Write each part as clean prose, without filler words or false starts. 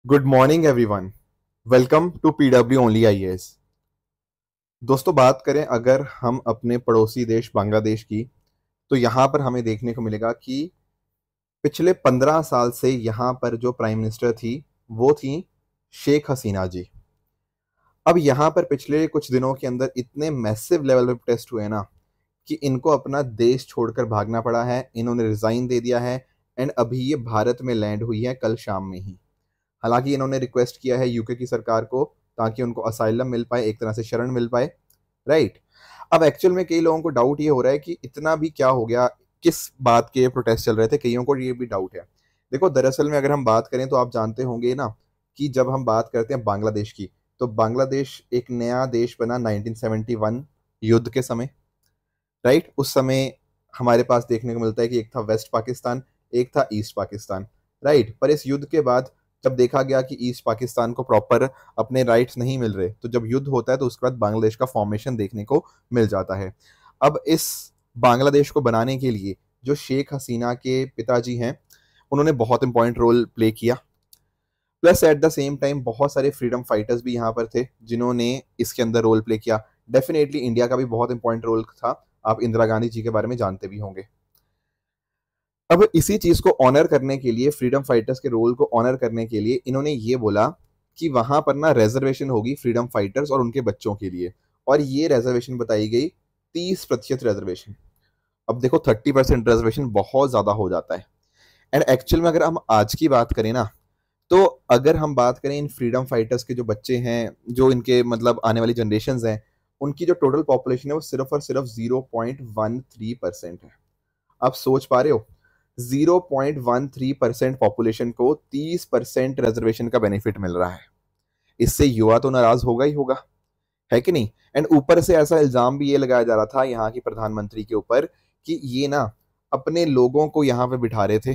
Good morning everyone. Welcome to PW only IAS. दोस्तों, बात करें अगर हम अपने पड़ोसी देश बांग्लादेश की, तो यहाँ पर हमें देखने को मिलेगा कि पिछले 15 साल से यहाँ पर जो प्राइम मिनिस्टर थी वो थी शेख हसीना जी। अब यहाँ पर पिछले कुछ दिनों के अंदर इतने मैसिव लेवल पे प्रोटेस्ट हुए ना कि इनको अपना देश छोड़कर भागना पड़ा है। इन्होंने रिजाइन दे दिया है एंड अभी ये भारत में लैंड हुई है कल शाम में ही। हालांकि इन्होंने रिक्वेस्ट किया है यूके की सरकार को ताकि उनको असाइलम मिल पाए, एक तरह से शरण मिल पाए, राइट। अब एक्चुअल में कई लोगों को डाउट ये हो रहा है कि इतना भी क्या हो गया, किस बात के प्रोटेस्ट चल रहे थे, कईयों को ये भी डाउट है। देखो, दरअसल में अगर हम बात करें तो आप जानते होंगे ना कि जब हम बात करते हैं बांग्लादेश की, तो बांग्लादेश एक नया देश बना 1971 युद्ध के समय, राइट। उस समय हमारे पास देखने को मिलता है कि एक था वेस्ट पाकिस्तान, एक था ईस्ट पाकिस्तान, राइट। पर इस युद्ध के बाद जब देखा गया कि ईस्ट पाकिस्तान को प्रॉपर अपने राइट्स नहीं मिल रहे, तो जब युद्ध होता है तो उसके बाद बांग्लादेश का फॉर्मेशन देखने को मिल जाता है। अब इस बांग्लादेश को बनाने के लिए जो शेख हसीना के पिताजी हैं, उन्होंने बहुत इंपॉर्टेंट रोल प्ले किया। Plus at the same time बहुत सारे फ्रीडम फाइटर्स भी यहाँ पर थे जिन्होंने इसके अंदर रोल प्ले किया। डेफिनेटली इंडिया का भी बहुत इंपॉर्टेंट रोल था। आप इंदिरा गांधी जी के बारे में जानते भी होंगे। अब इसी चीज को ऑनर करने के लिए, फ्रीडम फाइटर्स के रोल को ऑनर करने के लिए, इन्होंने ये बोला कि वहां पर ना रिजर्वेशन होगी फ्रीडम फाइटर्स और उनके बच्चों के लिए। और ये रिजर्वेशन बताई गई 30% रिजर्वेशन। अब देखो, 30% रिजर्वेशन बहुत ज्यादा हो जाता है। एंड एक्चुअल में अगर हम आज की बात करें ना, तो अगर हम बात करें इन फ्रीडम फाइटर्स के जो बच्चे हैं, जो इनके मतलब आने वाली जनरेशन हैं, उनकी जो टोटल पॉपुलेशन है वो सिर्फ और सिर्फ 0.13% है। आप सोच पा रहे हो, 0.13% पॉपुलेशन को 30% रिजर्वेशन का बेनिफिट मिल रहा है। इससे युवा तो नाराज होगा ही होगा, है कि नहीं। एंड ऊपर से ऐसा इल्जाम भी ये लगाया जा रहा था यहाँ की प्रधानमंत्री के ऊपर कि ये ना अपने लोगों को यहाँ पे बिठा रहे थे,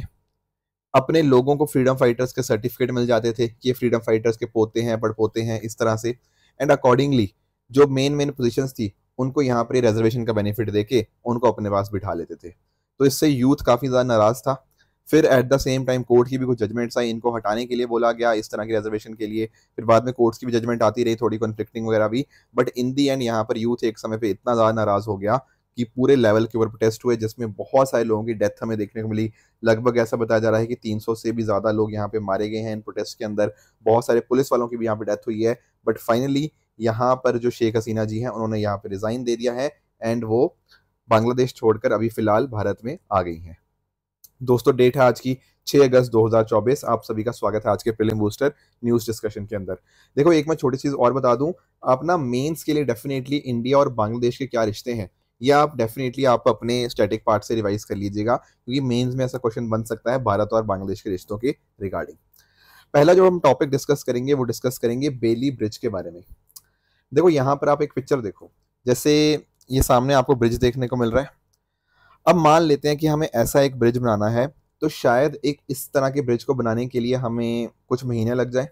अपने लोगों को फ्रीडम फाइटर्स के सर्टिफिकेट मिल जाते थे कि ये फ्रीडम फाइटर्स के पोते हैं, पड़पोते हैं, इस तरह से। एंड अकॉर्डिंगली जो मेन मेन पोजीशंस थी उनको यहाँ पर रिजर्वेशन का बेनिफिट देके उनको अपने पास बिठा लेते थे। तो इससे यूथ काफी ज्यादा नाराज था। फिर eight the same time court की भी कुछ जजमेंट्स आई, इनको हटाने के लिए बोला गया इस तरह की रिजर्वेशन के लिए। फिर बाद में कोर्ट्स की भी जजमेंट आती रही, थोड़ी कॉन्फ्लिक्टिंग वगैरह भी। बट इन दी एंड यहाँ पर यूथ एक समय पे इतना ज्यादा नाराज हो गया कि पूरे लेवल के ऊपर प्रोटेस्ट हुए, जिसमें बहुत सारे लोगों की डेथ हमें देखने को मिली। लगभग ऐसा बताया जा रहा है कि 300 से भी ज्यादा लोग यहाँ पे मारे गए हैं इन प्रोटेस्ट के अंदर। बहुत सारे पुलिस वालों की भी यहाँ पे डेथ हुई है। बट फाइनली यहाँ पर जो शेख हसीना जी हैं, उन्होंने यहाँ पे रिजाइन दे दिया है एंड वो बांग्लादेश छोड़कर अभी फिलहाल भारत में आ गई हैं। दोस्तों, डेट है आज की 6 अगस्त 2024। आप सभी का स्वागत है आज के प्रीलिम बूस्टर न्यूज डिस्कशन के अंदर। देखो, एक मैं छोटी चीज और बता दूं, आप ना मेंस के लिए डेफिनेटली इंडिया और बांग्लादेश के क्या रिश्ते हैं, या आप डेफिनेटली आप अपने स्टैटिक पार्ट से रिवाइज कर लीजिएगा, क्योंकि मेंस में ऐसा क्वेश्चन बन सकता है भारत और बांग्लादेश के रिश्तों के रिगार्डिंग। पहला जो हम टॉपिक डिस्कस करेंगे वो डिस्कस करेंगे बेली ब्रिज के बारे में। देखो, यहाँ पर आप एक पिक्चर देखो, जैसे ये सामने आपको ब्रिज देखने को मिल रहा है। अब मान लेते हैं कि हमें ऐसा एक ब्रिज बनाना है, तो शायद एक इस तरह के ब्रिज को बनाने के लिए हमें कुछ महीने लग जाए,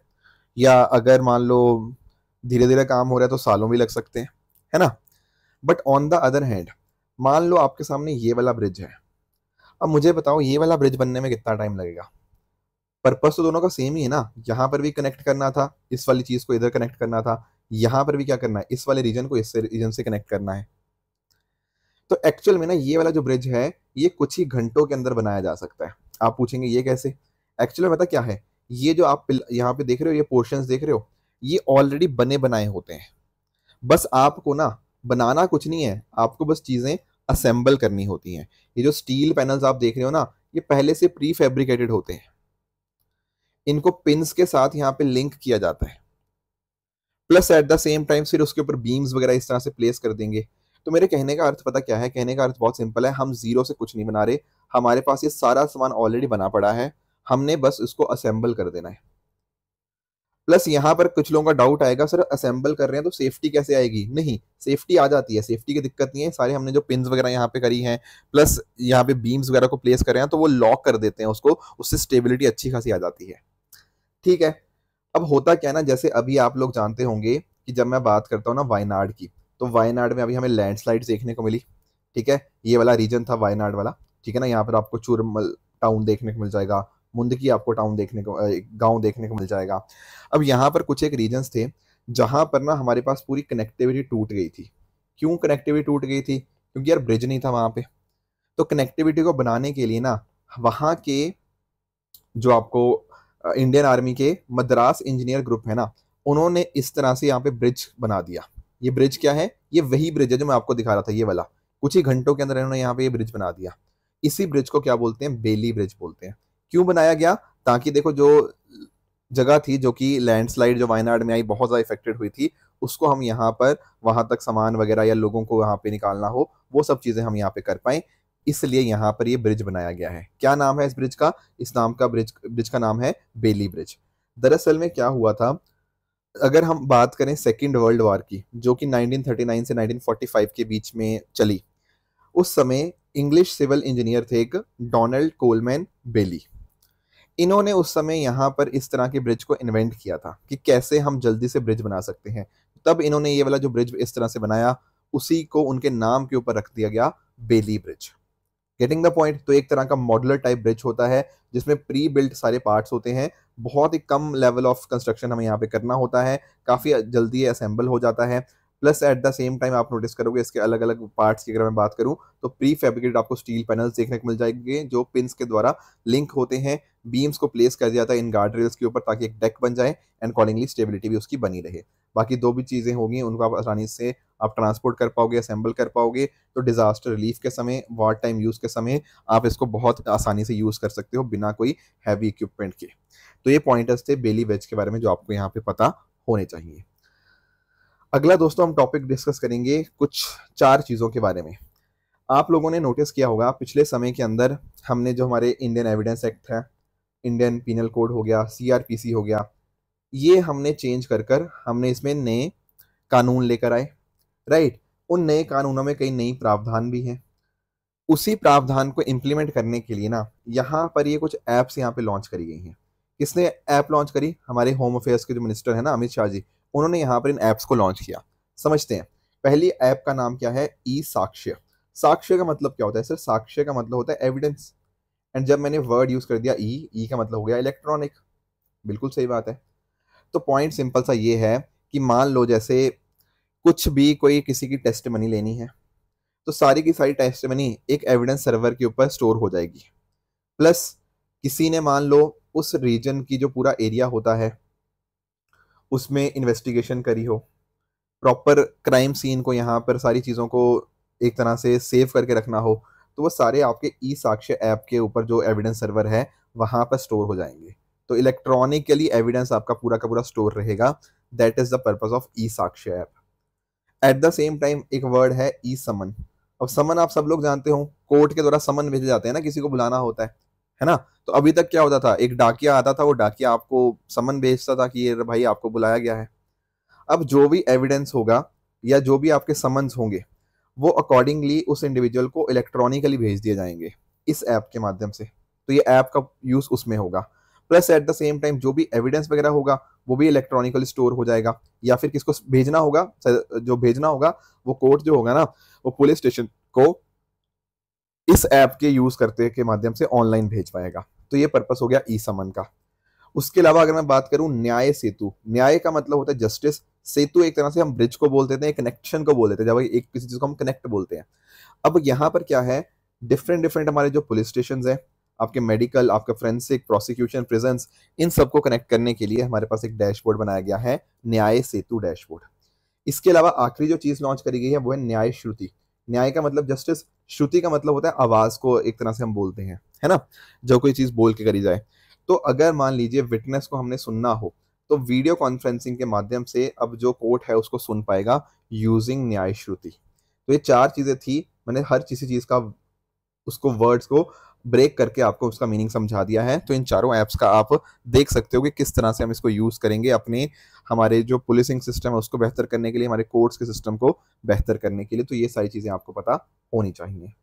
या अगर मान लो धीरे धीरे काम हो रहा है तो सालों भी लग सकते हैं, है ना। But on the other hand, मान लो आपके सामने ये वाला ब्रिज है। अब मुझे बताओ, ये वाला ब्रिज बनने में कितना टाइम लगेगा। पर्पस तो दोनों का सेम ही है ना, यहाँ पर भी कनेक्ट करना था, इस वाली चीज को इधर कनेक्ट करना था, यहाँ पर भी क्या करना है, इस वाले रीजन को इस रीजन से कनेक्ट करना है। तो एक्चुअल में ना ये वाला जो ब्रिज है, ये कुछ ही घंटों के अंदर बनाया जा सकता है। आप पूछेंगे ये कैसे। एक्चुअली में पता क्या है, ये जो आप यहाँ पे देख रहे हो, ये पोर्शंस देख रहे हो, ये ऑलरेडी बने बनाए होते हैं। बस आपको ना बनाना कुछ नहीं है, आपको बस चीजें असेंबल करनी होती हैं। ये जो स्टील पैनल्स आप देख रहे हो ना, ये पहले से प्री फैब्रिकेटेड होते हैं। इनको पिन्स के साथ यहाँ पे लिंक किया जाता है। Plus at the same time फिर उसके ऊपर बीम्स वगैरह इस तरह से प्लेस कर देंगे। तो मेरे कहने का अर्थ पता क्या है, कहने का अर्थ बहुत सिंपल है, हम जीरो से कुछ नहीं बना रहे। हमारे पास ये सारा सामान ऑलरेडी बना पड़ा है, हमने बस इसको असेंबल कर देना है। प्लस यहाँ पर कुछ लोगों का डाउट आएगा, सर असेंबल कर रहे हैं तो सेफ्टी कैसे आएगी। नहीं, सेफ्टी आ जाती है, सेफ्टी की दिक्कत नहीं है। सारे हमने जो पिन्स वगैरह यहाँ पे करी हैं, प्लस यहाँ पे बीम्स वगैरह को प्लेस कर रहे हैं, तो वो लॉक कर देते हैं उसको, उससे स्टेबिलिटी अच्छी खासी आ जाती है। ठीक है। अब होता क्या है ना, जैसे अभी आप लोग जानते होंगे कि जब मैं बात करता हूँ ना वायनाड की, तो वायनाड में अभी हमें लैंडस्लाइड देखने को मिली। ठीक है, ये वाला रीजन था वायनाड वाला। ठीक है ना, यहाँ पर आपको चूरमल टाउन देखने को मिल जाएगा, मुंदकी आपको टाउन देखने को गांव देखने को मिल जाएगा। अब यहाँ पर कुछ एक रीजन्स थे जहां पर ना हमारे पास पूरी कनेक्टिविटी टूट गई थी। क्यों कनेक्टिविटी टूट गई थी? क्योंकि यार ब्रिज नहीं था वहां पे। तो कनेक्टिविटी को बनाने के लिए ना वहां के जो आपको इंडियन आर्मी के मद्रास इंजीनियर ग्रुप है ना, उन्होंने इस तरह से यहाँ पे ब्रिज बना दिया। ये ब्रिज क्या है? ये वही ब्रिज है जो मैं आपको दिखा रहा था, ये वाला। कुछ ही घंटों के अंदर इन्होंने यहाँ पे ये ब्रिज बना दिया। इसी ब्रिज को क्या बोलते हैं? बेली ब्रिज बोलते हैं। क्यों बनाया गया? ताकि देखो जो जगह थी जो कि लैंडस्लाइड जो वायनाड में आई बहुत ज्यादा इफेक्टेड हुई थी, उसको हम यहाँ पर वहां तक सामान वगैरह या लोगों को यहाँ पे निकालना हो, वो सब चीजें हम यहाँ पे कर पाए, इसलिए यहाँ पर ये ब्रिज बनाया गया है। क्या नाम है इस ब्रिज का? इस नाम का ब्रिज का नाम है बेली ब्रिज। दरअसल में क्या हुआ था, अगर हम बात करें सेकेंड वर्ल्ड वॉर की, जो कि 1939 से 1945 के बीच में चली, उस समय इंग्लिश सिविल इंजीनियर थे एक डोनाल्ड कोलमैन बेली। इन्होंने उस समय यहाँ पर इस तरह के ब्रिज को इन्वेंट किया था कि कैसे हम जल्दी से ब्रिज बना सकते हैं। तब इन्होंने ये वाला जो ब्रिज इस तरह से बनाया, उसी को उनके नाम के ऊपर रख दिया गया, belly bridge. Getting the point? तो एक तरह का मॉडुलर टाइप ब्रिज होता है जिसमें प्री बिल्ट सारे पार्ट्स होते हैं। बहुत ही कम लेवल ऑफ कंस्ट्रक्शन हमें यहाँ पे करना होता है, काफी जल्दी असेंबल हो जाता है। Plus at the same time आप नोटिस करोगे इसके अलग अलग पार्ट्स की अगर मैं बात करूं तो प्री फैब्रिकेटेड आपको स्टील पैनल्स देखने को मिल जाएंगे जो पिंस के द्वारा लिंक होते हैं। बीम्स को प्लेस कर दिया जाता है इन गार्ड रेल्स के ऊपर ताकि एक डेक बन जाए एंड अकॉर्डिंगली स्टेबिलिटी भी उसकी बनी रहे। बाकी दो भी चीजें होंगी उनको आप आसानी से आप ट्रांसपोर्ट कर पाओगे, असेंबल कर पाओगे। तो डिजास्टर रिलीफ के समय, वार टाइम यूज के समय आप इसको बहुत आसानी से यूज कर सकते हो बिना कोई हैवी इक्विपमेंट के। तो ये पॉइंटर्स थे बेली ब्रिज के बारे में जो आपको यहाँ पे पता होने चाहिए। अगला दोस्तों हम टॉपिक डिस्कस करेंगे कुछ 4 चीजों के बारे में। आप लोगों ने नोटिस किया होगा पिछले समय के अंदर हमने जो हमारे इंडियन एविडेंस एक्ट है, इंडियन पीनल कोड हो गया, सीआरपीसी हो गया, ये हमने चेंज कर हमने इसमें नए कानून लेकर आए। राइट? उन नए कानूनों में कई नई प्रावधान भी हैं। उसी प्रावधान को इम्प्लीमेंट करने के लिए ना यहाँ पर ये कुछ ऐप्स यहाँ पे लॉन्च करी गई हैं। किसने ऐप लॉन्च करी? हमारे होम अफेयर्स के जो मिनिस्टर है ना, अमित शाह जी, उन्होंने यहाँ पर इन ऐप्स को लॉन्च किया। समझते हैं। पहली ऐप का नाम क्या है? ई साक्ष्य। साक्ष्य का मतलब क्या होता है सर? साक्ष्य का मतलब होता है एविडेंस। एंड जब मैंने वर्ड यूज कर दिया ई का मतलब हो गया इलेक्ट्रॉनिक। बिल्कुल सही बात है। तो पॉइंट सिंपल सा ये है कि मान लो जैसे कुछ भी कोई किसी की टेस्ट मनी लेनी है, तो सारी की सारी टेस्ट मनी एक एविडेंस सर्वर के ऊपर स्टोर हो जाएगी। प्लस किसी ने मान लो उस रीजन की जो पूरा एरिया होता है उसमें इन्वेस्टिगेशन करी हो, प्रॉपर क्राइम सीन को यहाँ पर सारी चीज़ों को एक तरह से सेव करके रखना हो, तो वो सारे आपके ई साक्ष्य ऐप के ऊपर जो एविडेंस सर्वर है वहां पर स्टोर हो जाएंगे। तो इलेक्ट्रॉनिकली एविडेंस आपका पूरा का पूरा स्टोर रहेगा। That is the purpose of e Sakshya app. At the same time एक वर्ड है ई समन। अब समन आप सब लोग जानते हो, कोर्ट के द्वारा समन भेजे जाते हैं ना, किसी को बुलाना होता है ना। तो अभी तक क्या होता था, एक डाकिया आता था, वो डाकिया आपको समन भेजता था कि ये भाई आपको बुलाया गया है। अब जो भी एविडेंस होगा या जो भी आपके समन्स होंगे वो अकॉर्डिंगली उस इंडिविजुअल को इलेक्ट्रॉनिकली भेज दिए जाएंगे इस ऐप के माध्यम से। तो ये ऐप का यूज उसमें होगा। Plus at the same time जो भी एविडेंस वगैरह होगा वो भी इलेक्ट्रॉनिकली स्टोर हो जाएगा, या फिर किसको भेजना होगा, जो भेजना होगा वो कोर्ट जो होगा ना, वो पुलिस स्टेशन को इस ऐप के यूज करते के माध्यम से ऑनलाइन भेज पाएगा। तो ये पर्पस हो गया ई समन का। उसके अलावा अगर मैं बात करूं न्याय सेतु, न्याय का मतलब होता है जस्टिस, सेतु एक तरह से हम ब्रिज को बोल देते हैं, कनेक्शन को बोल देते हैं, जब एक किसी चीज को हम कनेक्ट बोलते हैं। अब यहाँ पर क्या है, डिफरेंट डिफरेंट हमारे जो पुलिस स्टेशन है, आपके मेडिकल, आपका फोरेंसिक, प्रोसिक्यूशन, प्रिजन्स, इन सबको कनेक्ट करने के लिए हमारे पास एक डैशबोर्ड बनाया गया है, न्याय सेतु डैशबोर्ड। इसके अलावा आखिरी जो चीज लॉन्च करी गई है वो है न्याय श्रुति। न्याय का मतलब जस्टिस, श्रुति का मतलब होता है आवाज को एक तरह से हम बोलते हैं, है ना, जो कोई चीज बोल के करी जाए। तो अगर मान लीजिए विटनेस को हमने सुनना हो तो वीडियो कॉन्फ्रेंसिंग के माध्यम से अब जो कोर्ट है उसको सुन पाएगा यूजिंग न्याय श्रुति। तो ये 4 चीजें थी, मैंने हर किसी चीज का उसको वर्ड्स को ब्रेक करके आपको उसका मीनिंग समझा दिया है। तो इन चारों ऐप्स का आप देख सकते हो कि किस तरह से हम इसको यूज करेंगे अपने हमारे जो पुलिसिंग सिस्टम है उसको बेहतर करने के लिए, हमारे कोर्ट्स के सिस्टम को बेहतर करने के लिए। तो ये सारी चीजें आपको पता होनी चाहिए।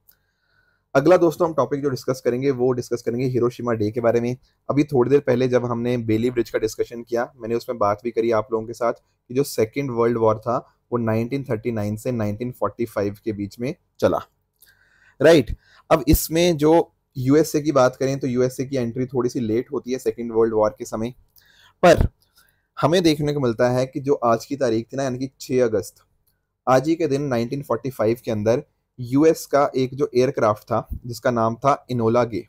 अगला दोस्तों हम टॉपिक जो डिस्कस करेंगे वो डिस्कस करेंगे हिरोशिमा डे के बारे में। अभी थोड़ी देर पहले जब हमने बेली ब्रिज का डिस्कशन किया, मैंने उसमें बात भी करी आप लोगों के साथ कि जो सेकेंड वर्ल्ड वॉर था वो 1939 से 1945 के बीच में चला। राइट? अब इसमें जो यूएसए की बात करें तो यूएसए की एंट्री थोड़ी सी लेट होती है सेकेंड वर्ल्ड वॉर के समय, पर हमें देखने को मिलता है कि जो आज की तारीख थी ना, यानी कि 6 अगस्त, आज ही के दिन 1945 के अंदर यूएस का एक जो एयरक्राफ्ट था जिसका नाम था इनोला गे,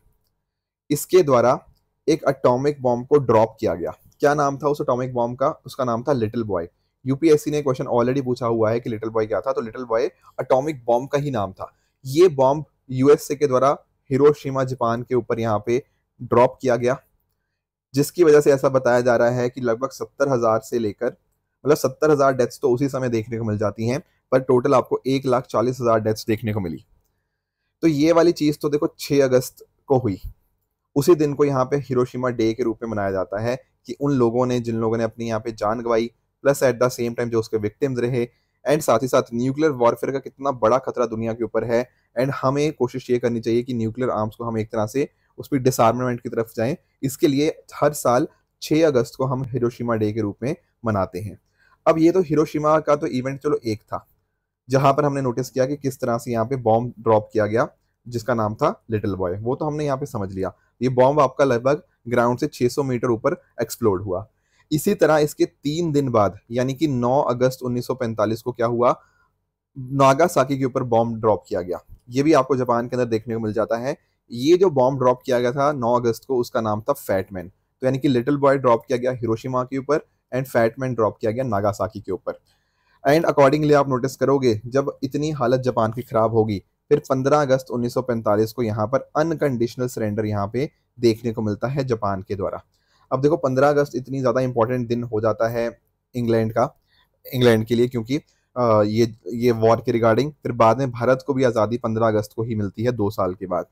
इसके द्वारा एक एटॉमिक बॉम्ब को ड्रॉप किया गया। क्या नाम था उस एटॉमिक बॉम्ब का? उसका नाम था लिटिल बॉय। यूपीएससी ने क्वेश्चन ऑलरेडी पूछा हुआ है कि लिटिल बॉय क्या था, तो लिटिल बॉय एटॉमिक बॉम्ब का ही नाम था। ये बॉम्ब यूएसए के द्वारा हिरोशिमा जापान के ऊपर यहाँ पे ड्रॉप किया गया, जिसकी वजह से ऐसा बताया जा रहा है कि लगभग 70,000 से लेकर, मतलब 70,000 डेथ्स तो उसी समय देखने को मिल जाती हैं, पर टोटल आपको 1,40,000 डेथ्स देखने को मिली। तो ये वाली चीज तो देखो 6 अगस्त को हुई। उसी दिन को यहाँ पे हिरोशिमा डे के रूप में मनाया जाता है कि उन लोगों ने, जिन लोगों ने अपनी यहाँ पे जान गंवाई, plus at the same time जो उसके विक्टिम्स रहे, एंड साथ ही साथ न्यूक्लियर वॉरफेयर का कितना बड़ा खतरा दुनिया के ऊपर है, एंड हमें कोशिश ये करनी चाहिए कि न्यूक्लियर आर्म्स को हम एक तरह से उस पर डिसआर्मामेंट की तरफ जाएं। इसके लिए हर साल 6 अगस्त को हम हिरोशिमा डे के रूप में मनाते हैं। अब ये तो हिरोशिमा का तो इवेंट चलो एक था, जहां पर हमने नोटिस किया कि किस तरह से यहाँ पे बॉम्ब ड्रॉप किया गया जिसका नाम था लिटिल बॉय, वो तो हमने यहाँ पे समझ लिया। ये बॉम्ब आपका लगभग ग्राउंड से 600 मीटर ऊपर एक्सप्लोड हुआ। इसी तरह इसके 3 दिन बाद यानी कि 9 अगस्त 1945 को क्या हुआ, नागासाकी के ऊपर बॉम्ब ड्रॉप किया गया। ये भी आपको जापान के अंदर देखने को मिल जाता है। ये जो बॉम्ब ड्रॉप किया गया था 9 अगस्त को, उसका नाम था फैटमैन। तो यानी कि लिटिल बॉय ड्रॉप किया गया हिरोशिमा के ऊपर एंड फैटमैन ड्रॉप किया गया नागासाकी के ऊपर। एंड अकॉर्डिंगली आप नोटिस करोगे जब इतनी हालत जापान की खराब होगी, फिर 15 अगस्त 1945 को यहाँ पर अनकंडीशनल सरेंडर यहाँ पे देखने को मिलता है जापान के द्वारा। अब देखो 15 अगस्त इतनी ज़्यादा इंपॉर्टेंट दिन हो जाता है इंग्लैंड के लिए, क्योंकि ये वॉर के रिगार्डिंग फिर बाद में भारत को भी आज़ादी 15 अगस्त को ही मिलती है 2 साल के बाद,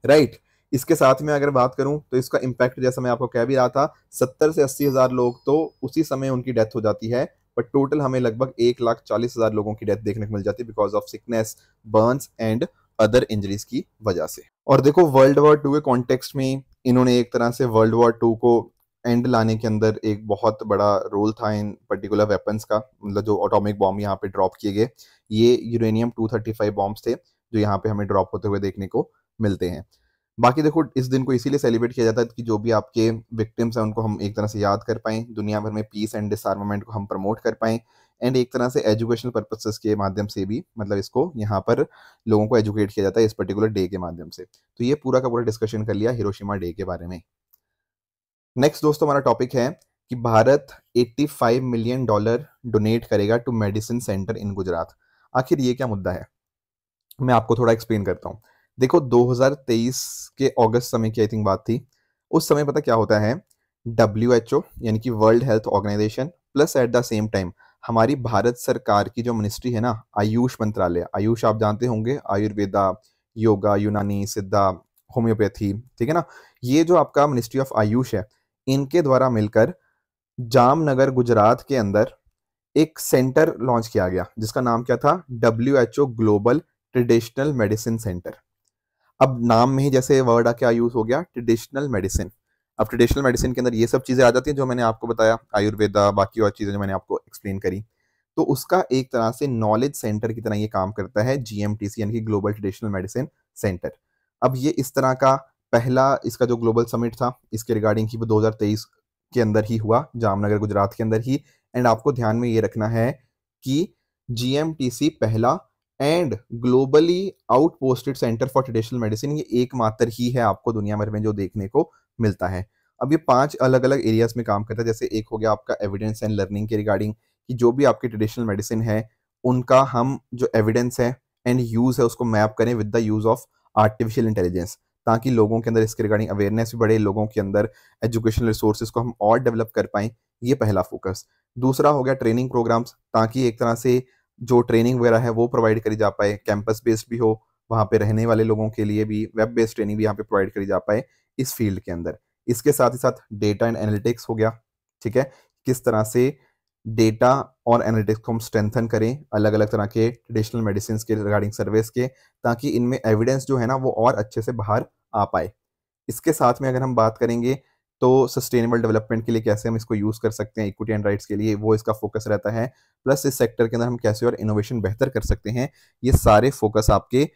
राइट। इसके साथ में अगर बात करूं तो इसका इम्पैक्ट, जैसा मैं आपको कह भी रहा था, 70 से 80,000 लोग तो उसी समय उनकी डेथ हो जाती है, पर टोटल हमें लगभग 1,40,000 लोगों की डेथ देखने को मिल जाती है because of sickness, Burns and other injuries की वजह से। और देखो वर्ल्ड वॉर 2 के कॉन्टेक्स्ट में इन्होंने एक तरह से वर्ल्ड वॉर 2 को एंड लाने के अंदर एक बहुत बड़ा रोल था इन पर्टिकुलर वेपन्स का, मतलब जो एटॉमिक बॉम्ब यहाँ पे ड्रॉप किए गए, ये यूरेनियम 235 बॉम्ब्स थे जो यहाँ पे हमें ड्रॉप होते हुए देखने को मिलते हैं। बाकी देखो इस दिन को इसीलिए सेलिब्रेट किया जाता है कि जो भी आपके विक्टिम्स हैं उनको हम एक तरह से याद कर पाएं, दुनिया भर में पीस एंड डिसआर्मामेंट को हम प्रमोट कर पाएं, एंड एक तरह से एजुकेशनल पर्पसेस के माध्यम से भी, मतलब इसको यहाँ पर लोगों को एजुकेट किया जाता है इस पर्टिकुलर डे के माध्यम से। तो ये पूरा का पूरा डिस्कशन कर लिया हिरोशिमा डे के बारे में। नेक्स्ट दोस्तों हमारा टॉपिक है कि भारत $85 मिलियन डोनेट करेगा टू मेडिसिन सेंटर इन गुजरात। आखिर ये क्या मुद्दा है, मैं आपको थोड़ा एक्सप्लेन करता हूँ। देखो 2023 के अगस्त समय की आई थिंक बात थी। उस समय पता क्या होता है, WHO यानी कि world health organization plus at the same time हमारी भारत सरकार की जो मिनिस्ट्री है ना, आयुष मंत्रालय, आयुष आप जानते होंगे, आयुर्वेदा, योगा, यूनानी, सिद्धा, होम्योपैथी, ठीक है ना, ये जो आपका मिनिस्ट्री ऑफ आयुष है, इनके द्वारा मिलकर जामनगर गुजरात के अंदर एक सेंटर लॉन्च किया गया जिसका नाम क्या था, WHO global traditional medicine centre. अब नाम में ही जैसे वर्ड क्या यूज हो गया, ट्रेडिशनल मेडिसिन। अब ट्रेडिशनल मेडिसिन के अंदर ये सब चीजें आ जाती हैं जो मैंने आपको बताया, आयुर्वेदा, बाकी और चीजें जो मैंने आपको एक्सप्लेन करी। तो उसका एक तरह से नॉलेज सेंटर की तरह ये काम करता है GMTC यानी कि ग्लोबल ट्रेडिशनल मेडिसिन सेंटर। अब ये इस तरह का पहला इसका जो ग्लोबल समिट था इसके रिगार्डिंग ही 2023 के अंदर ही हुआ, जामनगर गुजरात के अंदर ही। एंड आपको ध्यान में ये रखना है कि GMTC पहला and globally outposted centre for traditional medicine ये एकमात्र ही है आपको दुनिया भर में जो देखने को मिलता है। अब ये 5 अलग अलग एरियाज में काम करता है। जैसे एक हो गया आपका एविडेंस एंड लर्निंग के रिगार्डिंग, कि जो भी आपकी ट्रेडिशनल मेडिसिन है उनका हम जो एविडेंस है एंड यूज है उसको मैप करें with the use of artificial intelligence, ताकि लोगों के अंदर इसके रिगार्डिंग अवेयरनेस भी बढ़े, लोगों के अंदर एजुकेशनल रिसोर्सेज को हम और डेवलप कर पाएं। ये पहला फोकस। दूसरा हो गया ट्रेनिंग प्रोग्राम्स, ताकि एक तरह से जो ट्रेनिंग वगैरह है वो प्रोवाइड करी जा पाए, कैंपस बेस्ड भी हो, वहाँ पे रहने वाले लोगों के लिए भी वेब बेस्ड ट्रेनिंग भी यहाँ पे प्रोवाइड करी जा पाए इस फील्ड के अंदर। इसके साथ ही साथ डेटा एंड एनालिटिक्स हो गया, ठीक है, किस तरह से डेटा और एनालिटिक्स को हम स्ट्रेंथन करें अलग अलग तरह के ट्रेडिशनल मेडिसिन के रिगार्डिंग सर्विस के, ताकि इनमें एविडेंस जो है ना वो और अच्छे से बाहर आ पाए। इसके साथ में अगर हम बात करेंगे तो सस्टेनेबल डेवलपमेंट के लिए कैसे हम इसको यूज कर सकते हैं, इक्विटी एंड राइट्स के लिए, वो इसका फोकस रहता है। प्लस इस सेक्टर के अंदर हम कैसे और इनोवेशन बेहतर कर सकते हैं, ये सारे फोकस आपके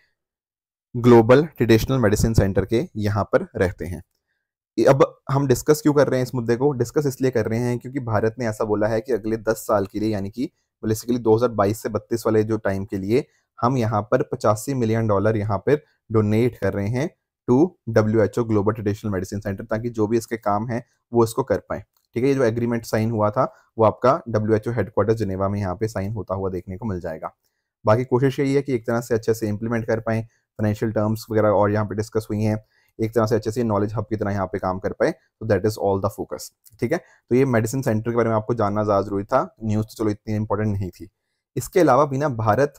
ग्लोबल ट्रेडिशनल मेडिसिन सेंटर के यहाँ पर रहते हैं। अब हम डिस्कस क्यों कर रहे हैं इस मुद्दे को? डिस्कस इसलिए कर रहे हैं क्योंकि भारत ने ऐसा बोला है कि अगले 10 साल के लिए, यानी कि बेसिकली 2022 से 32 वाले जो टाइम के लिए, हम यहाँ पर $85 मिलियन यहाँ पर डोनेट कर रहे हैं to WHO global traditional medicine centre, ताकि जो भी इसके काम है वो इसको कर पाए। ठीक है, ये जो एग्रीमेंट साइन हुआ था वो आपका WHO हेडक्वार्टर जिनेवा में यहाँ पे साइन होता हुआ देखने को मिल जाएगा। बाकी कोशिश यही है कि एक तरह से अच्छे से इंप्लीमेंट कर पाए, फाइनेंशियल टर्म्स वगैरह और यहाँ पे डिस्कस हुई हैं, एक तरह से अच्छे से नॉलेज हब की तरह यहाँ पे काम कर पाए, तो that is all the focus. ठीक है, तो ये मेडिसिन सेंटर के बारे में आपको जानना ज़्यादा जरूरी था, न्यूज़ तो चलो इतनी इंपॉर्टेंट नहीं थी। इसके अलावा भी ना भारत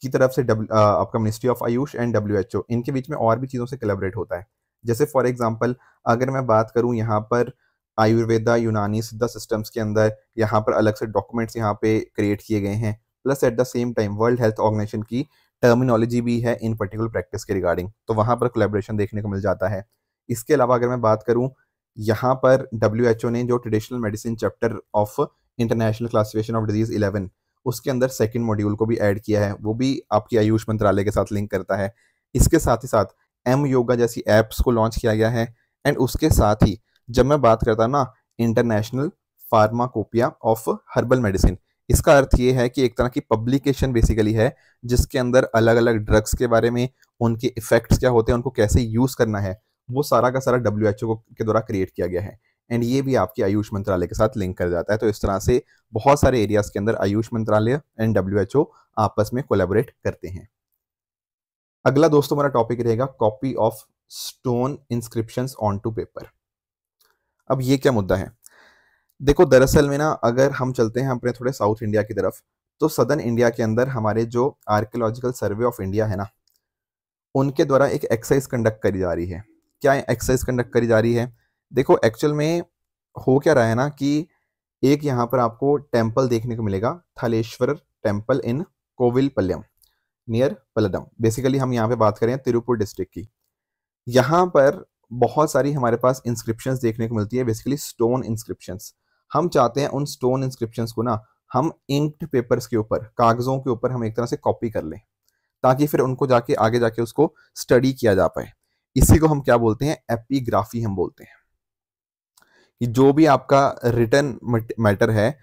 की तरफ से आपका ministry of Ayush and WHO इनके बीच में और भी चीज़ों से कोलैबोरेट होता है। जैसे फॉर एग्जांपल अगर मैं बात करूं, यहाँ पर आयुर्वेदा यूनानी सिद्धा सिस्टम्स के अंदर यहाँ पर अलग से डॉक्यूमेंट्स यहाँ पे क्रिएट किए गए हैं, plus at the same time world health organization की टर्मिनोलॉजी भी है इन पर्टिकुलर प्रैक्टिस के रिगार्डिंग, तो वहाँ पर कोलैबोरेशन देखने को मिल जाता है। इसके अलावा अगर मैं बात करूँ, यहाँ पर WHO ने जो traditional medicine chapter of international classification of disease 11 उसके अंदर सेकंड मॉड्यूल को भी ऐड किया है, वो भी आपकी आयुष मंत्रालय के साथ लिंक करता है। इसके साथ ही साथ एम योगा जैसी एप्स को लॉन्च किया गया है। एंड उसके साथ ही जब मैं बात करता हूँ ना international pharmacopoeia of herbal medicine, इसका अर्थ ये है कि एक तरह की पब्लिकेशन बेसिकली है जिसके अंदर अलग अलग ड्रग्स के बारे में, उनके इफेक्ट्स क्या होते हैं, उनको कैसे यूज करना है, वो सारा का सारा WHO के द्वारा क्रिएट किया गया है। एंड ये भी आपकी आयुष मंत्रालय के साथ लिंक कर जाता है। तो इस तरह से बहुत सारे एरियाज के अंदर आयुष मंत्रालय एंड WHO आपस में कोलैबोरेट करते हैं। अगला दोस्तों हमारा टॉपिक रहेगा copy of stone inscriptions on to paper. अब ये क्या मुद्दा है? देखो दरअसल में ना अगर हम चलते हैं अपने थोड़े साउथ इंडिया की तरफ, तो सदर्न इंडिया के अंदर हमारे जो आर्कियोलॉजिकल सर्वे ऑफ इंडिया है ना, उनके द्वारा एक एक्सरसाइज कंडक्ट करी जा रही है। क्या एक्सरसाइज कंडक्ट करी जा रही है? देखो एक्चुअल में हो क्या रहा है ना कि एक यहाँ पर आपको टेम्पल देखने को मिलेगा, Thaleshwar temple in Kovilpalayam near Palladam. Basically हम यहाँ पे बात करें तिरुपुर डिस्ट्रिक्ट की। यहाँ पर बहुत सारी हमारे पास इंस्क्रिप्शंस देखने को मिलती है, बेसिकली स्टोन इंस्क्रिप्शंस। हम चाहते हैं उन स्टोन इंस्क्रिप्शंस को ना हम इंक्ड पेपर्स के ऊपर, कागजों के ऊपर हम एक तरह से कॉपी कर लें, ताकि फिर उनको जाके आगे जाके उसको स्टडी किया जा पाए। इसी को हम क्या बोलते हैं? एपिग्राफी हम बोलते हैं। कि जो भी आपका रिटन मैटर है,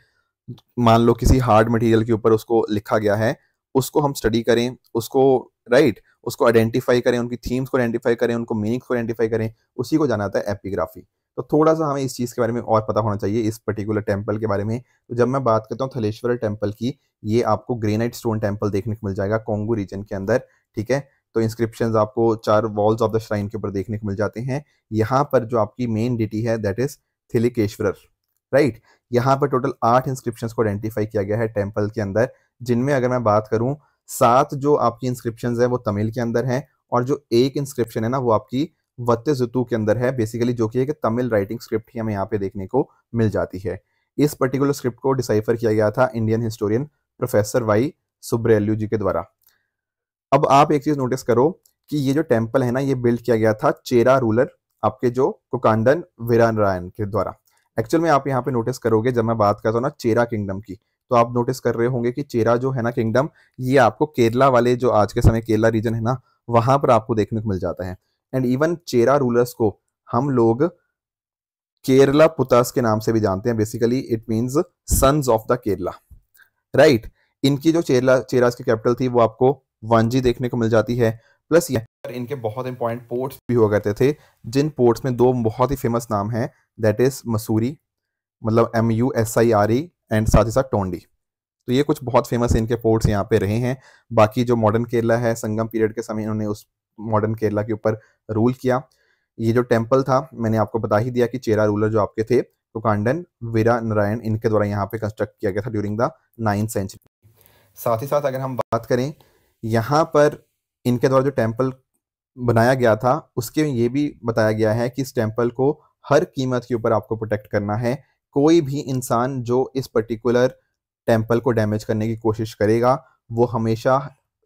मान लो किसी हार्ड मटेरियल के ऊपर उसको लिखा गया है, उसको हम स्टडी करें, उसको राइट उसको आइडेंटिफाई करें, उनकी थीम्स को आइडेंटिफाई करें, उनको मीनिंग्स को आइडेंटिफाई करें, उसी को जाना जाता है एपिग्राफी। तो थोड़ा सा हमें इस चीज़ के बारे में और पता होना चाहिए, इस पर्टिकुलर टेम्पल के बारे में। तो जब मैं बात करता हूँ थलेश्वर टेम्पल की, ये आपको ग्रेनाइट स्टोन टेम्पल देखने को मिल जाएगा कोंगू रीजन के अंदर। ठीक है, तो इंस्क्रिप्शंस आपको 4 वॉल्स ऑफ द श्राइन के ऊपर देखने को मिल जाते हैं। यहाँ पर जो आपकी मेन डिटी है दैट इज थिलिकेश्वर, राइट। यहाँ पर टोटल 8 इंस्क्रिप्शंस को आइडेंटिफाई किया गया है टेम्पल के अंदर, जिनमें अगर मैं बात करूँ 7 जो आपकी इंस्क्रिप्शंस है वो तमिल के अंदर है, और जो एक इंस्क्रिप्शन है ना वो आपकी वत्तेजुतु के अंदर है, बेसिकली जो कि एक तमिल राइटिंग स्क्रिप्ट ही हमें यहाँ पे देखने को मिल जाती है। इस पर्टिकुलर स्क्रिप्ट को डिसाइफर किया गया था इंडियन हिस्टोरियन प्रोफेसर वाई सुब्रयलु जी के द्वारा। अब आप एक चीज नोटिस करो कि ये जो टेम्पल है ना ये बिल्ड किया गया था चेरा रूलर आपके जो कुकांडन वीरानारायण के द्वारा। एक्चुअल में आप यहाँ पे नोटिस करोगे जब मैं बात करता हूँ ना चेरा किंगडम की, तो आप नोटिस कर रहे होंगे कि चेरा जो है ना किंगडम, ये आपको केरला वाले जो आज के समय केरला रीजन है ना वहां पर आपको देखने को मिल जाता है। एंड इवन चेरा रूलर्स को हम लोग केरला पुतास के नाम से भी जानते हैं, basically it means sons of the Kerala, right. इनकी जो चेरास की कैपिटल थी वो आपको वांजी देखने को मिल जाती है। प्लस यहाँ पर इनके बहुत इंपॉर्टेंट पोर्ट्स भी हुआ करते थे, जिन पोर्ट्स में 2 बहुत ही फेमस नाम है, दैट इज मसूरी, मतलब MUSIRE, एंड साथ ही साथ टोंडी। तो ये कुछ बहुत फेमस इनके पोर्ट्स यहाँ पे रहे हैं। बाकी जो मॉडर्न केरला है, संगम पीरियड के समय इन्होंने उस मॉडर्न केरला के ऊपर रूल किया। ये जो टेम्पल था मैंने आपको बता ही दिया कि चेरा रूलर जो आपके थे कुकांडन वीरानारायण, इनके द्वारा यहाँ पे कंस्ट्रक्ट किया गया था ड्यूरिंग द 9th सेंचुरी। साथ ही साथ अगर हम बात करें यहाँ पर इनके द्वारा जो टेम्पल बनाया गया था उसके में ये भी बताया गया है कि इस टेम्पल को हर कीमत के ऊपर आपको प्रोटेक्ट करना है। कोई भी इंसान जो इस पर्टिकुलर टेम्पल को डैमेज करने की कोशिश करेगा वो हमेशा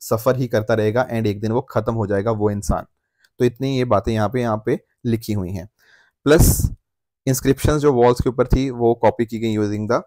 सफ़र ही करता रहेगा एंड एक दिन वो ख़त्म हो जाएगा वो इंसान। तो इतनी ये बातें यहाँ पे लिखी हुई हैं। प्लस इंस्क्रिप्शंस जो वॉल्स के ऊपर थी वो कॉपी की गई यूजिंग द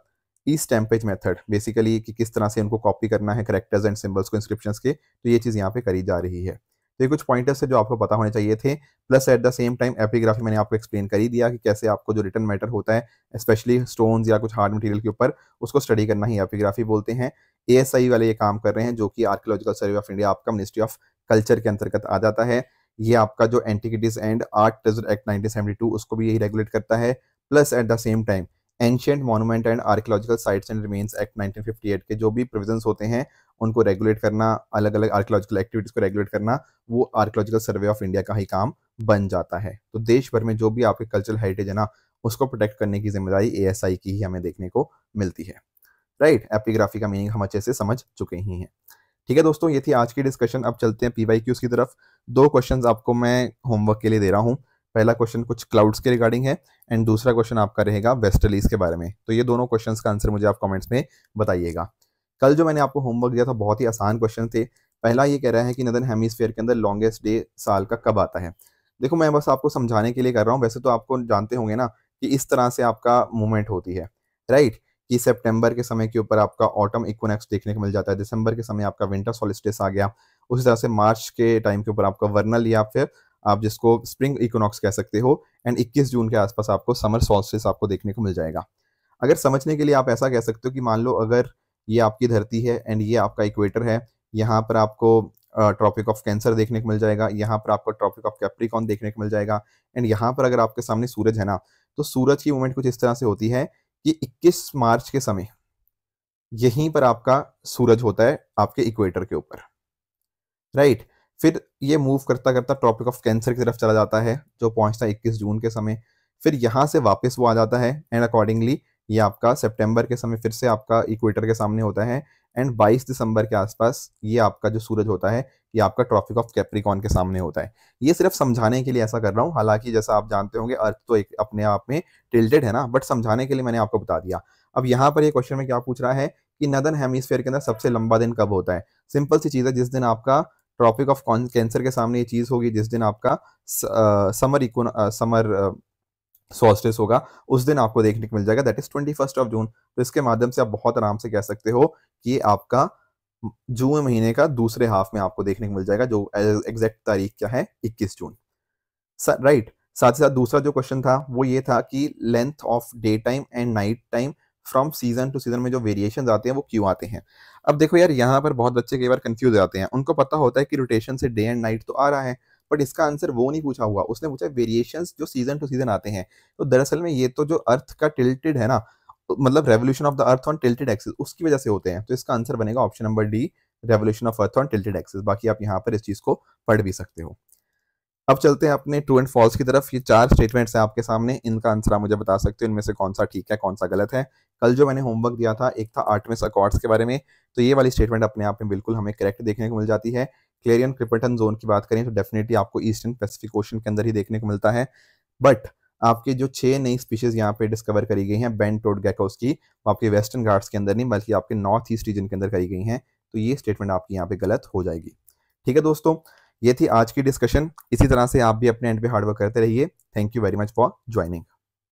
ई-स्टैम्पेज मेथड, बेसिकली कि किस तरह से उनको कॉपी करना है करेक्टर्स एंड सिंबल्स को इंस्क्रिप्शंस के, तो ये चीज़ यहाँ पे करी जा रही है। तो ये कुछ पॉइंटर्स है जो आपको पता होने चाहिए थे। Plus at the same time epigraphy मैंने आपको एक्सप्लेन कर ही दिया कि कैसे आपको जो रिटन मैटर होता है स्पेशली स्टोन्स या कुछ हार्ड मटेरियल के ऊपर, उसको स्टडी करना ही एपिग्राफी बोलते हैं। ASI वाले ये काम कर रहे हैं, जो कि आर्कियोलॉजिकल सर्वे ऑफ इंडिया आपका मिनिस्ट्री ऑफ कल्चर के अंतर्गत आ जाता है। ये आपका जो एंटिकिटीज एंड आर्ट ट्रेजर एक्ट 1972 उसको भी यही रेगुलेट करता है। Plus at the same time ancient monument and archaeological sites and remains act 1958 के जो भी प्रोविजंस होते हैं उनको रेगुलेट करना, अलग अलग आर्कियोलॉजिकल एक्टिविटीज को रेगुलेट करना, वो आर्कियोलॉजिकल सर्वे ऑफ इंडिया का ही काम बन जाता है। तो देश भर में जो भी आपके कल्चरल हेरिटेज है ना, उसको प्रोटेक्ट करने की जिम्मेदारी ASI की ही हमें देखने को मिलती है। राइट, एपिग्राफी का मीनिंग हम अच्छे से समझ चुके ही हैं। ठीक है दोस्तों, ये थी आज की डिस्कशन। अब चलते हैं PYQs की तरफ। 2 क्वेश्चंस आपको मैं होमवर्क के लिए दे रहा हूँ। पहला क्वेश्चन कुछ क्लाउड्स के रिगार्डिंग है एंड दूसरा क्वेश्चन आपका रहेगा वेस्टर्लीज के बारे में। तो ये दोनों क्वेश्चंस का आंसर मुझे आप कमेंट्स में बताइएगा। कल जो मैंने आपको होमवर्क दिया था बहुत ही आसान क्वेश्चन थे। पहला ये कह रहा है कि नदर्न हेमिस्फीयर के अंदर लॉन्गेस्ट डे साल का कब आता है। देखो मैं बस आपको समझाने के लिए कर रहा हूँ, वैसे तो आपको जानते होंगे ना कि इस तरह से आपका मूवमेंट होती है। राइट, कि सितंबर के समय के ऊपर आपका ऑटम इक्विनॉक्स देखने को मिल जाता है, दिसंबर के समय आपका विंटर सॉलिस्टिस आ गया, उसी तरह से मार्च के टाइम के ऊपर आपका वर्नल या फिर आप जिसको स्प्रिंग इक्विनॉक्स कह सकते हो, एंड 21 जून के आसपास आपको समर सॉल्स्टिस आपको देखने को मिल जाएगा। अगर समझने के लिए आप ऐसा कह सकते हो कि मान लो अगर ये आपकी धरती है एंड ये आपका इक्वेटर है, यहाँ पर आपको ट्रॉपिक ऑफ कैंसर देखने को मिल जाएगा, यहाँ पर आपको ट्रॉपिक ऑफ कैप्रिकॉन देखने को मिल जाएगा, एंड यहाँ पर अगर आपके सामने सूरज है ना, तो सूरज की मूवमेंट कुछ इस तरह से होती है कि 21 मार्च के समय यहीं पर आपका सूरज होता है आपके इक्वेटर के ऊपर। राइट, फिर ये मूव करता करता ट्रॉपिक ऑफ कैंसर की तरफ चला जाता है जो पहुंचता है 21 जून के समय, फिर यहाँ से वापस वो आ जाता है एंड अकॉर्डिंगली ये आपका सितंबर के समय फिर से आपका इक्वेटर के सामने होता है, एंड 22 दिसंबर के आसपास ये आपका जो सूरज होता है ये आपका ट्रॉपिक ऑफ कैप्रिकॉन के सामने होता है। ये सिर्फ समझाने के लिए ऐसा कर रहा हूँ, हालांकि जैसा आप जानते होंगे अर्थ तो एक अपने आप में टिल्टेड है ना, बट समझाने के लिए मैंने आपको बता दिया। अब यहाँ पर ये क्वेश्चन में क्या पूछ रहा है कि नदर्न हेमिस्फीयर के अंदर सबसे लंबा दिन कब होता है। सिंपल सी चीज़ है, जिस दिन आपका ट्रॉपिक ऑफ कैंसर के सामने ये चीज़ होगी, जिस दिन आपका समर सॉल्स्टिस होगा, उस दिन आपको देखने को मिल जाएगा, दैट इज 21 जून। तो इसके माध्यम से आप बहुत आराम से कह सकते हो कि आपका जून महीने का दूसरे हाफ में आपको देखने को मिल जाएगा, जो एग्जैक्ट तारीख क्या है 21 जून। राइट, साथ ही साथ दूसरा जो क्वेश्चन था वो ये था कि length of day time and night time from season two season में जो वेरिएशंस आते हैं वो क्यों आते हैं। अब देखो यार, यहाँ पर बहुत बच्चे कई बार कंफ्यूज हो जाते हैं, उनको पता होता है कि रोटेशन से डे एंड नाइट तो आ रहा है, बट इसका आंसर वो नहीं पूछा हुआ, उसने पूछा वेरिएशंस जो सीजन टू सीजन आते हैं। तो दरअसल में ये तो जो अर्थ का टिल्टेड है ना, मतलब revolution of the earth on tilted axis, उसकी वजह से होते हैं। तो इसका आंसर बनेगा option number D, revolution of earth on tilted axis. बाकी आप यहाँ पर इस चीज को पढ़ भी सकते हो। अब चलते हैं अपने ट्रू एंड फॉल्स की तरफ। ये 4 स्टेटमेंट्स हैं आपके सामने, इनका आंसर आप मुझे बता सकते हो इनमें से कौन सा ठीक है कौन सा गलत है। कल जो मैंने होमवर्क दिया था एक था आर्टेमिस अकॉर्ड्स के बारे में, तो ये वाली स्टेटमेंट अपने आप में बिल्कुल हमें करेक्ट देखने को मिल जाती है। क्लेरियन क्रिप्टन जोन की बात करें तो डेफिनेटली आपको ईस्टर्न पैसिफिक ओशन के अंदर ही देखने को मिलता है, बट आपके जो 6 नई स्पीशीज यहाँ पे डिस्कवर करी गई हैं बेंट टोड गेकोस की, वो आपके वेस्टर्न घाट्स के अंदर नहीं बल्कि आपके नॉर्थ ईस्ट रीजन के अंदर करी गई हैं। तो ये स्टेटमेंट आपकी यहाँ पे गलत हो जाएगी। ठीक है दोस्तों, ये थी आज की डिस्कशन। इसी तरह से आप भी अपने एंड पे हार्डवर्क करते रहिए। Thank you very much for joining.